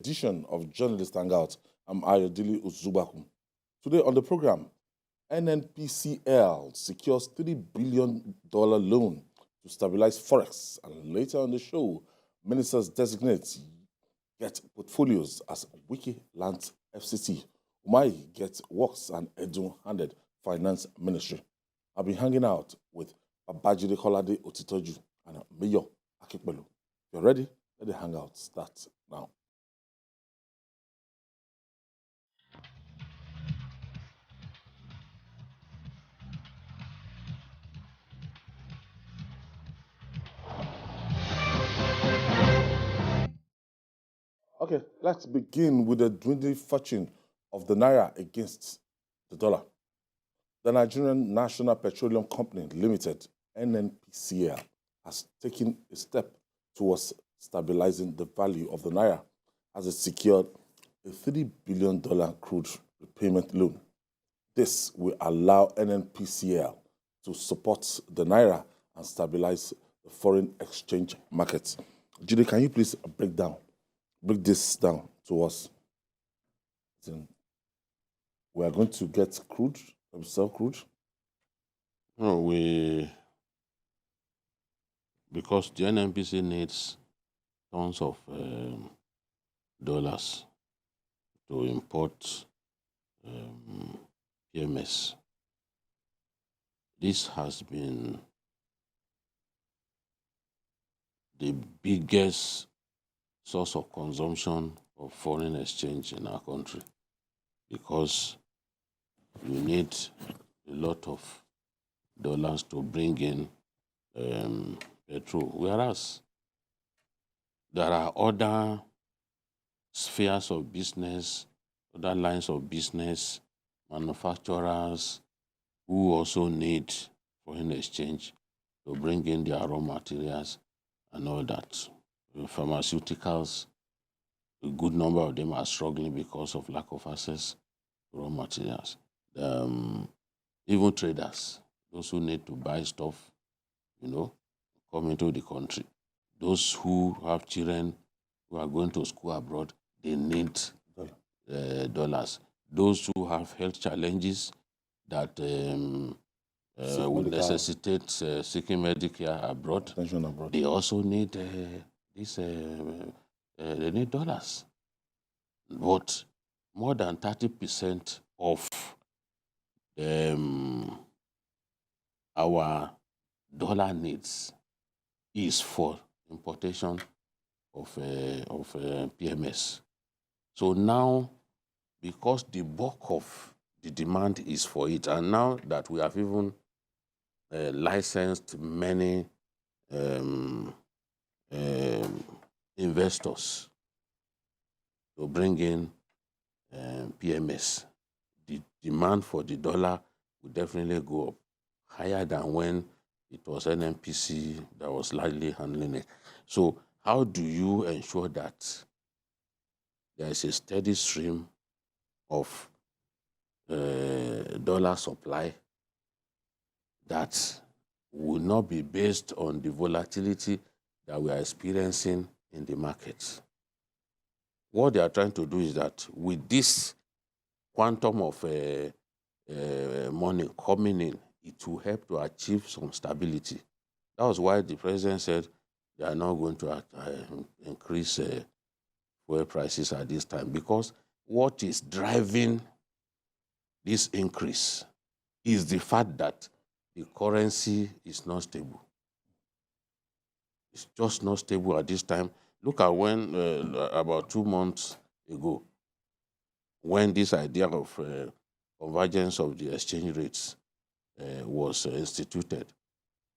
Edition of Journalist Hangout. I'm Ayodele Uzubakum. Today on the program, NNPCL secures $3 billion loan to stabilize FOREX. And later on the show, ministers designate get portfolios as Wiki Lands FCT. Umai gets works and Edu handed Finance Ministry. I've been hanging out with Babajide Kolade Otitoju and Mayor Akikbelu. If you're ready, let the hangout start now. Okay, let's begin with the dwindling fortune of the Naira against the dollar. The Nigerian National Petroleum Company Limited, NNPCL, has taken a step towards stabilizing the value of the Naira as it secured a $3 billion crude repayment loan. This will allow NNPCL to support the Naira and stabilize the foreign exchange market. Jide, can you please break this down to us? We are going to get crude, sell crude. No, because the NNPC needs tons of dollars to import PMS. This has been the biggest source of consumption of foreign exchange in our country, because you need a lot of dollars to bring in petrol, whereas there are other spheres of business, other lines of business, manufacturers who also need foreign exchange to bring in their raw materials and all that. Pharmaceuticals, a good number of them are struggling because of lack of access to raw materials. Even traders, those who need to buy stuff, come into the country. Those who have children who are going to school abroad, they need dollars. Those who have health challenges that would necessitate seeking Medicare abroad, they also need they need dollars. But more than 30% of our dollar needs is for importation of PMS. So now, because the bulk of the demand is for it, and now that we have even licensed many investors to bring in PMS, the demand for the dollar will definitely go up higher than when it was NNPC that was largely handling it. So how do you ensure that there is a steady stream of dollar supply that will not be based on the volatility that we are experiencing in the markets? What they are trying to do is that with this quantum of money coming in, it will help to achieve some stability. That was why the president said they are not going to increase fuel prices at this time, because what is driving this increase is the fact that the currency is not stable. It's just not stable at this time. Look at when, about 2 months ago, when this idea of convergence of the exchange rates was instituted,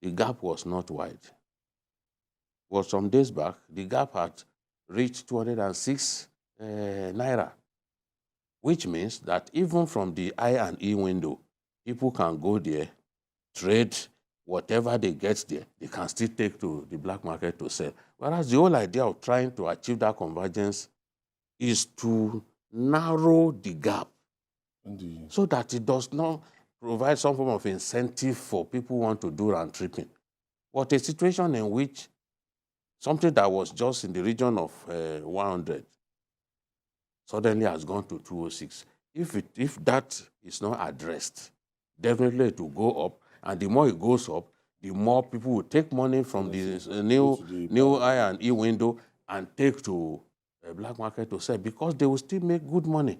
the gap was not wide. Well, some days back, the gap had reached 206 Naira, which means that even from the I and E window, people can go there, trade, whatever they get there, they can still take to the black market to sell. Whereas the whole idea of trying to achieve that convergence is to narrow the gap so that it does not provide some form of incentive for people who want to do round tripping. But a situation in which something that was just in the region of 100 suddenly has gone to 206. If that is not addressed, definitely it will go up, and the more it goes up, the more people will take money from the new I and E window and take to a black market to sell, because they will still make good money,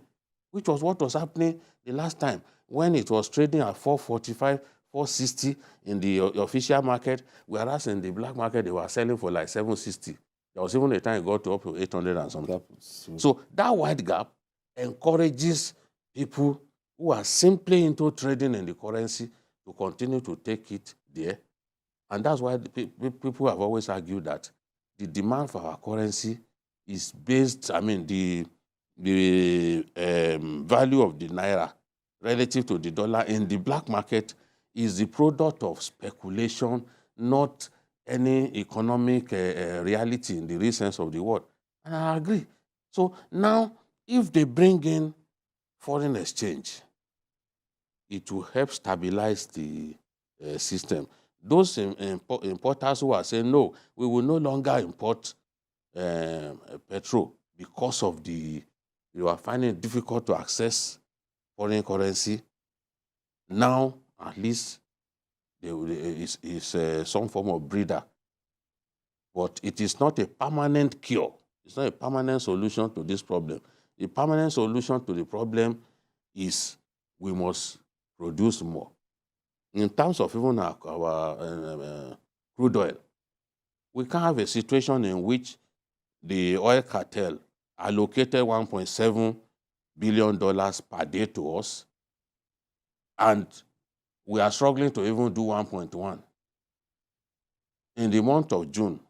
which was what was happening the last time when it was trading at 445, 460 in the official market, whereas in the black market they were selling for like 760. There was even a time it got to up to 800 and something. So that wide gap encourages people who are simply into trading in the currency to continue to take it there. And that's why people have always argued that the demand for our currency is based, I mean, the value of the Naira relative to the dollar in the black market is the product of speculation, not any economic reality in the real sense of the word. And I agree. So now, if they bring in foreign exchange, it will help stabilize the system. Those importers who are saying, no, we will no longer import petrol because of you are finding it difficult to access foreign currency, now at least it's some form of breather. But it is not a permanent cure. It's not a permanent solution to this problem. The permanent solution to the problem is we must produce more. In terms of even our crude oil, we can have a situation in which the oil cartel allocated $1.7 billion per day to us, and we are struggling to even do 1.1. In the month of June,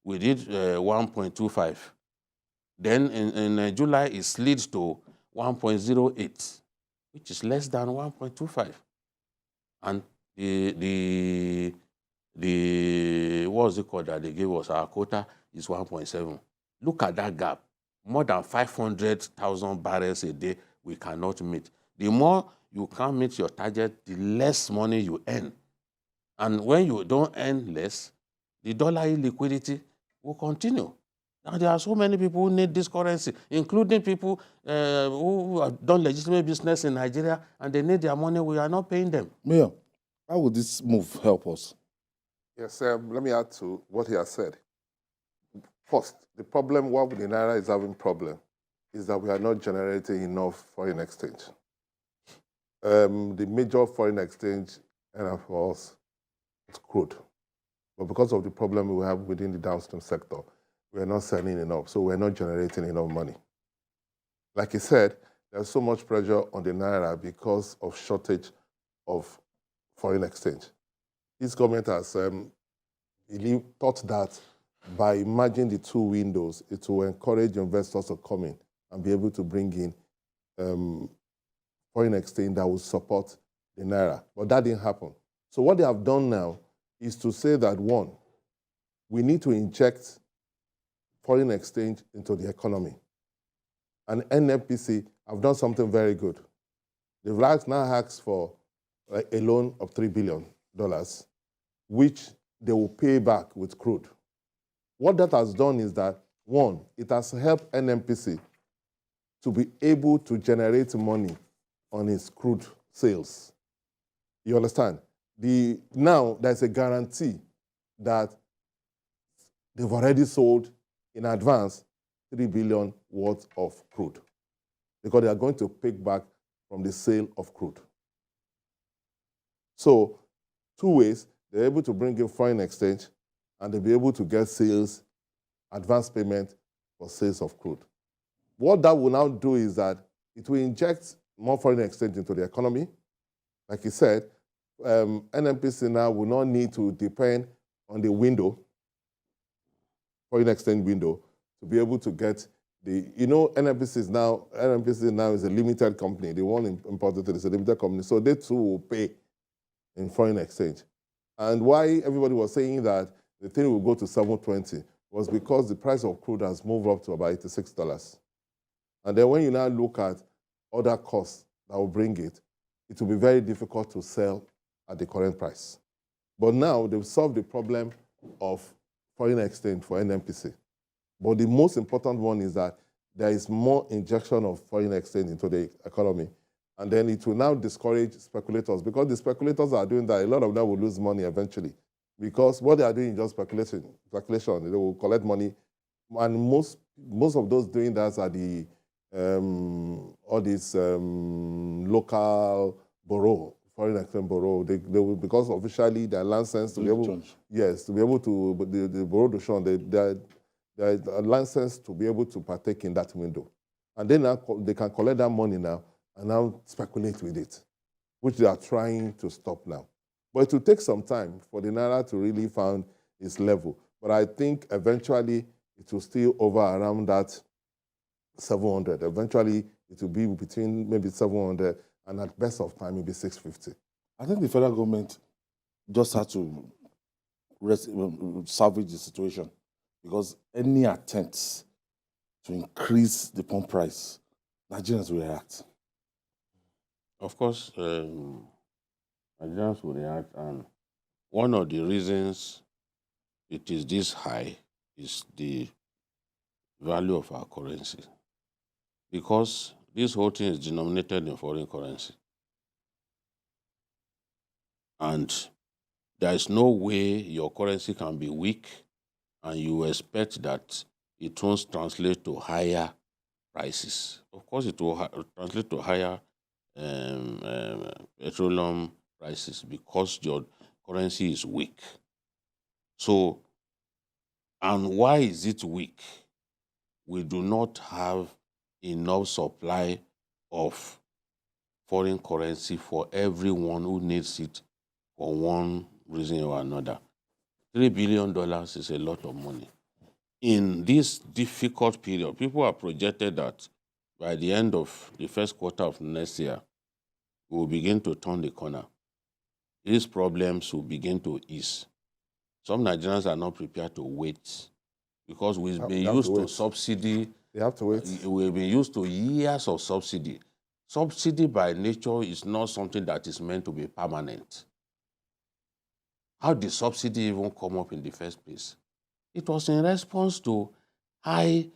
we did 1.25. Then in July, it slid to 1.08, which is less than 1.25. And the what's it called that they gave us, our quota is 1.7. Look at that gap. More than 500,000 barrels a day we cannot meet. The more you can't meet your target, the less money you earn. And when you don't earn less, the dollar illiquidity will continue. Now, there are so many people who need this currency, including people who have done legitimate business in Nigeria, and they need their money. We are not paying them. Mayor, how would this move help us? Yes, let me add to what he has said. First, the problem, what the Naira is having problem, is that we are not generating enough foreign exchange. The major foreign exchange for us is crude. But because of the problem we have within the downstream sector, we are not selling enough, so we're not generating enough money. Like he said, there's so much pressure on the Naira because of shortage of foreign exchange. This government has thought that by merging the two windows, it will encourage investors to come in and be able to bring in foreign exchange that will support the Naira. But that didn't happen. So what they have done now is to say that, one, we need to inject foreign exchange into the economy. And NNPC have done something very good. They've now asked for a loan of $3 billion, which they will pay back with crude. What that has done is that, one, it has helped NNPC to be able to generate money on its crude sales. You understand? Now there's a guarantee that they've already sold in advance $3 billion worth of crude, because they are going to pick back from the sale of crude. So, two ways: they're able to bring in foreign exchange, and they'll be able to get sales, advance payment for sales of crude. What that will now do is that it will inject more foreign exchange into the economy. Like he said, NNPC now will not need to depend on the window, foreign exchange window, to be able to get NNPC now is a limited company. They want imported, it's a limited company, so they too will pay in foreign exchange. And why everybody was saying that the thing will go to 720 was because the price of crude has moved up to about $86. And then when you now look at other costs that will bring it, it will be very difficult to sell at the current price. But now they've solved the problem of foreign exchange for NNPC. But the most important one is that there is more injection of foreign exchange into the economy. And then it will now discourage speculators, because the speculators are doing that. A lot of them will lose money eventually, because what they are doing is just speculation. They will collect money. And most of those doing that are the all these local bureau, foreign exchange bureau. They will, because officially they are licensed to be able, yes, to be able to, but the bureau de change, they are licensed to be able to partake in that window. And then now they can collect that money now and now speculate with it, which they are trying to stop now. But it will take some time for the Naira to really find its level. But I think eventually it will still over around that 700. Eventually it will be between maybe 700 and at best of time maybe 650. I think the federal government just had to salvage the situation, because any attempts to increase the pump price, Nigerians will react. Of course, Nigerians will react, and one of the reasons it is this high is the value of our currency, because this whole thing is denominated in foreign currency. And there is no way your currency can be weak and you expect that it won't translate to higher prices. Of course, it will translate to higher petroleum prices because your currency is weak. So, and why is it weak? We do not have enough supply of foreign currency for everyone who needs it for one reason or another. $3 billion is a lot of money. In this difficult period, people have projected that by the end of the first quarter of next year, we will begin to turn the corner. These problems will begin to ease. Some Nigerians are not prepared to wait, because we've been used to subsidy. They have to wait. We've been used to years of subsidy. Subsidy by nature is not something that is meant to be permanent. How did subsidy even come up in the first place? It was in response to high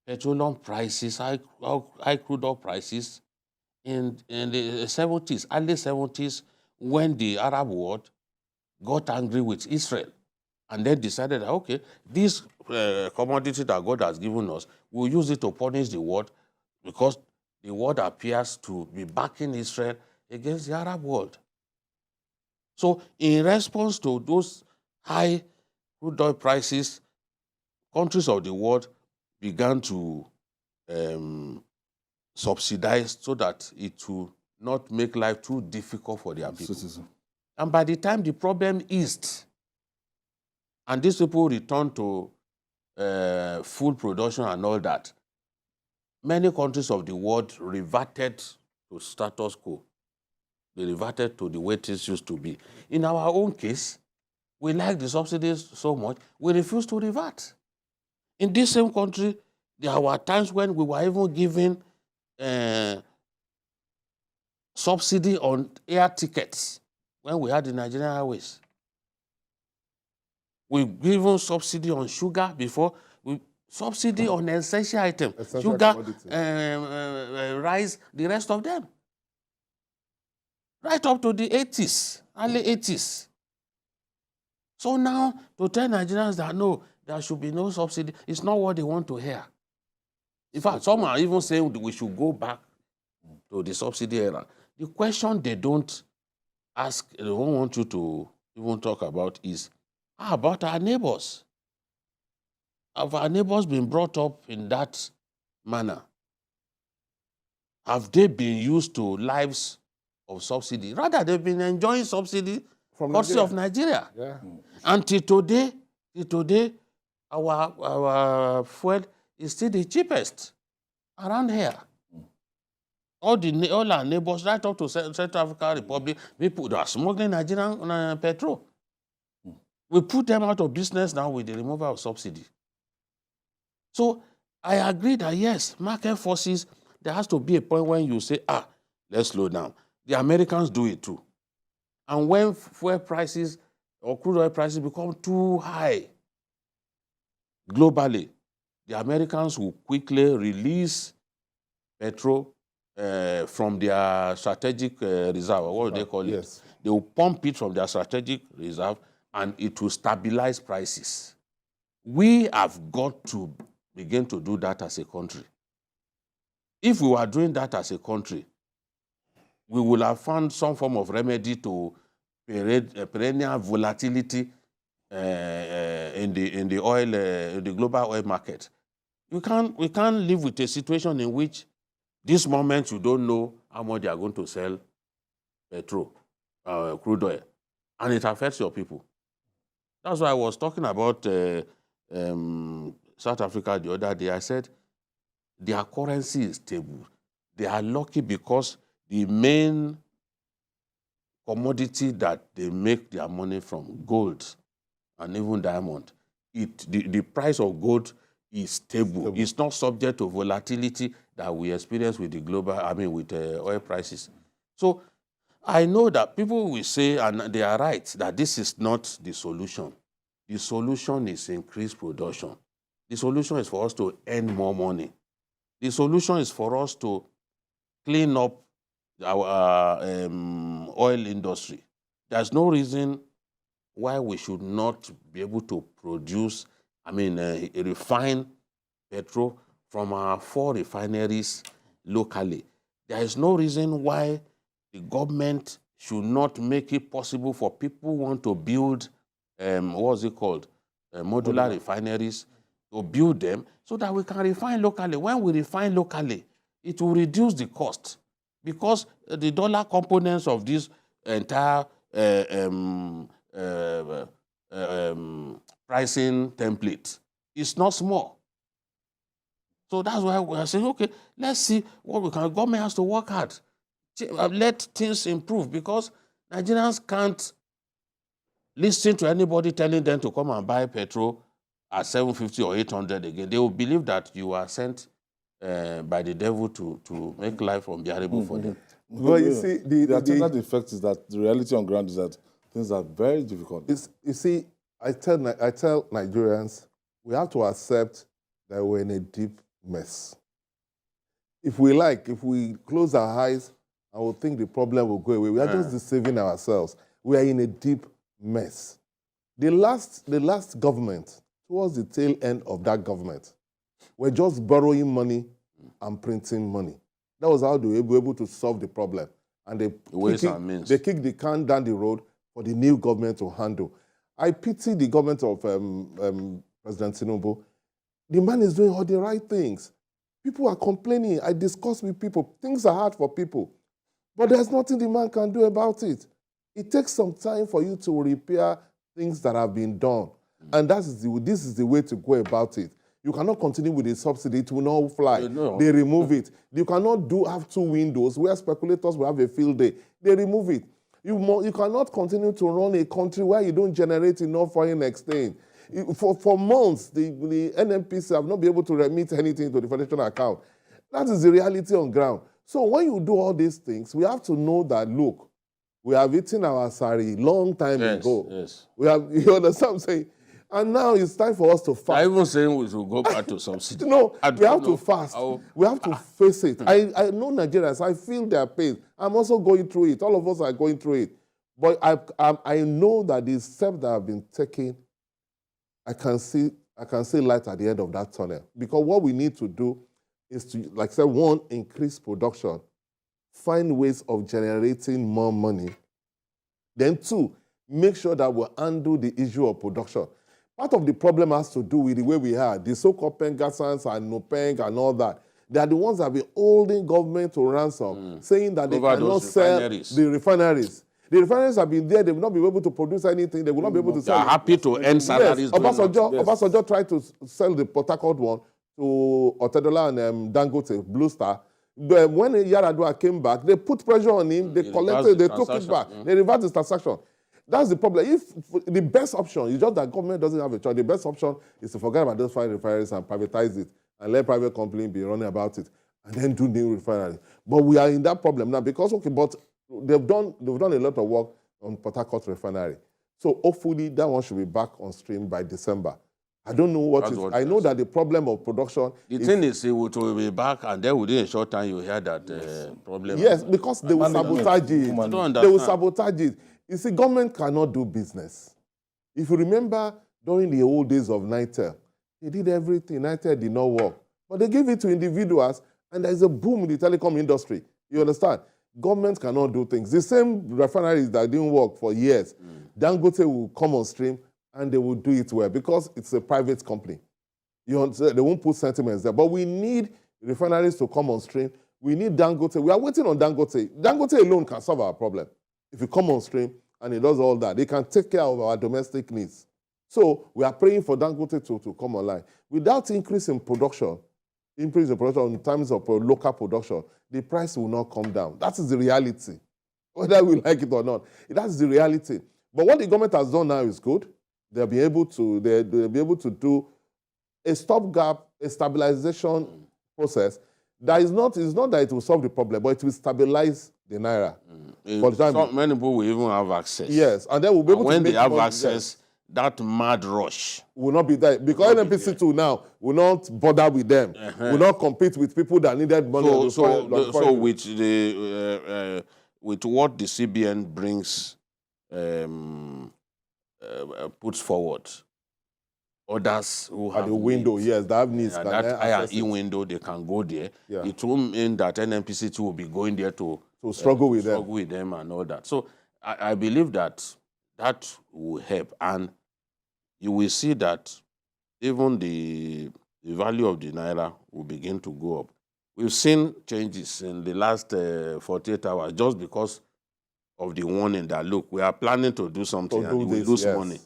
petroleum prices, high crude oil prices in the 70s, early 70s, when the Arab world got angry with Israel and then decided, okay, this commodity that God has given us, we'll use it to punish the world, because the world appears to be backing Israel against the Arab world. So in response to those high crude oil prices, countries of the world began to subsidize so that it will not make life too difficult for their people. And by the time the problem eased, and these people returned to full production and all that, many countries of the world reverted to status quo. They reverted to the way things used to be. In our own case, we like the subsidies so much, we refuse to revert. In this same country, there were times when we were even giving subsidy on air tickets when we had the Nigerian Airways. We've given subsidy on sugar before, subsidy on essential items, sugar, rice, the rest of them. Right up to the 80s, early 80s. So now, to tell Nigerians that no, there should be no subsidy, it's not what they want to hear. In fact, some are even saying we should go back to the subsidy era. The question they don't ask, they don't want you to even talk about is, how about our neighbors? Have our neighbors been brought up in that manner? Have they been used to lives of subsidy? Rather, they've been enjoying subsidy from courtesy of Nigeria. Yeah. Until today, our fuel is still the cheapest around here. All our neighbors, right up to Central African Republic, people that are smuggling Nigerian petrol. We put them out of business now with the removal of subsidy. So I agree that yes, market forces, there has to be a point when you say, let's slow down. The Americans do it too. And when fuel prices or crude oil prices become too high globally, the Americans will quickly release petrol from their strategic reserve. What do they call it? Yes. They will pump it from their strategic reserve, and it will stabilize prices. We have got to begin to do that as a country. If we were doing that as a country, we will have found some form of remedy to perennial volatility in the oil, in the global oil market. We can't live with a situation in which this moment you don't know how much they are going to sell petrol, crude oil, and it affects your people. That's why I was talking about South Africa the other day. I said their currency is stable. They are lucky because the main commodity that they make their money from, gold and even diamond, the price of gold is stable. It's not subject to volatility that we experience with the global, with oil prices. So I know that people will say, and they are right, that this is not the solution. The solution is increased production. The solution is for us to earn more money. The solution is for us to clean up our oil industry. There's no reason why we should not be able to produce, refine petrol from our 4 refineries locally. There is no reason why the government should not make it possible for people who want to build, modular refineries, to build them so that we can refine locally. When we refine locally, it will reduce the cost because the dollar components of this entire pricing template is not small. So that's why we are saying, okay, let's see what we can. Government has to work hard. Let things improve because Nigerians can't listen to anybody telling them to come and buy petrol at 750 or 800 again. They will believe that you are sent by the devil to make life unbearable for them. Well, you see, the attendant effect is that the reality on ground is that things are very difficult. You see, I tell Nigerians, we have to accept that we're in a deep mess. If we close our eyes and we think the problem will go away, we are just deceiving ourselves. We are in a deep mess. The last government, towards the tail end of that government, were just borrowing money and printing money. That was how they were able to solve the problem. And they kicked the can down the road for the new government to handle. I pity the government of President Tinubu. The man is doing all the right things. People are complaining. I discuss with people. Things are hard for people. But there's nothing the man can do about it. It takes some time for you to repair things that have been done. And this is the way to go about it. You cannot continue with the subsidy. It will not fly. No. They remove it. You cannot have 2 windows where speculators will have a field day. They remove it. You cannot continue to run a country where you don't generate enough foreign exchange. For months, the NNPCL have not been able to remit anything to the federation account. That is the reality on ground. So when you do all these things, we have to know that, look, we have eaten our sari long time ago. Yes. You understand what I'm saying? And now it's time for us to fast. I'm even saying we should go back to subsidy. No, we have to fast. We have to face it. I know Nigerians. I feel their pain. I'm also going through it. All of us are going through it. But I know that the steps that have been taken, I can see light at the end of that tunnel. Because what we need to do is to, like I said, 1, increase production, find ways of generating more money. Then 2, make sure that we handle the issue of production. Part of the problem has to do with the way we are. The so-called Pengasans and Nopeng and all that. They are the ones that have been holding government to ransom, saying that they cannot sell the refineries. The refineries have been there. They will not be able to produce anything. They will not be able to sell. They are happy to earn salaries. Yes. Obasanjo tried to sell the Port Harcourt one to Otedola and Dangote, Blue Star. But when Yaradua came back, they put pressure on him. They collected. They took it back. They reversed the transaction. That's the problem. If the best option is just that government doesn't have a choice, the best option is to forget about those 5 refineries and privatize it and let private companies be running about it and then do new refineries. But we are in that problem now because, but they've done a lot of work on Port Harcourt refinery. So hopefully that one should be back on stream by December. I don't know what That's is. what I it know is. that the problem of production. The thing is, it will be back, and then within a short time, you hear that problem. Yes, because they will Management, sabotage it. human- I don't They will understand. sabotage it. You see, government cannot do business. If you remember, during the old days of NITEL, they did everything. NITEL did not work. But they gave it to individuals, and there's a boom in the telecom industry. You understand? Government cannot do things. The same refineries that didn't work for years, Dangote will come on stream, and they will do it well because it's a private company. You understand? They won't put sentiments there. But we need refineries to come on stream. We need Dangote. We are waiting on Dangote. Dangote alone can solve our problem. If you come on stream and it does all that, they can take care of our domestic needs. So we are praying for Dangote to come online. Without increase in production in terms of local production, the price will not come down. That is the reality. Whether we like it or not, that's the reality. But what the government has done now is good. They'll be able to do a stopgap, a stabilization process. That is not, it's not that it will solve the problem, but it will stabilize the Naira. For the time, Many people will even have access. yes, and then we'll be able when to make they have money, access, that mad rush. will not be there. Because NNPCL now will not bother with them. Will not compete with people that needed money. So with what the CBN brings, puts forward, others who at have the window, needs, yes, that have needs. and can that access I&E it. window, they can go there. Yeah. It will mean that NNPCL will be going there to struggle with them. struggle with them and all that. So I believe that will help, and you will see that even the value of the Naira will begin to go up. We've seen changes in the last 48 hours just because of the warning that, look, we are planning to do something and we will lose money.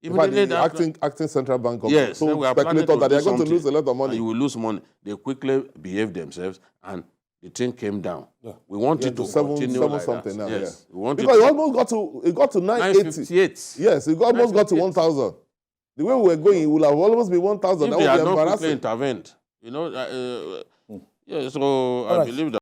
Immediately the acting central bank governor Yes, told we are planning speculators to that do they are going to something, lose a lot of money. and you will lose money. They quickly behaved themselves, and the thing came down. Yeah. We want it to continue like something that. now. Yes, Yeah. we want Because it it almost got to 980. 958. Yes, it almost got to 1,000. The way we were going, it would have almost been 1,000. If That they would had be not quickly embarrassing. intervened, yeah. So I right. believe that.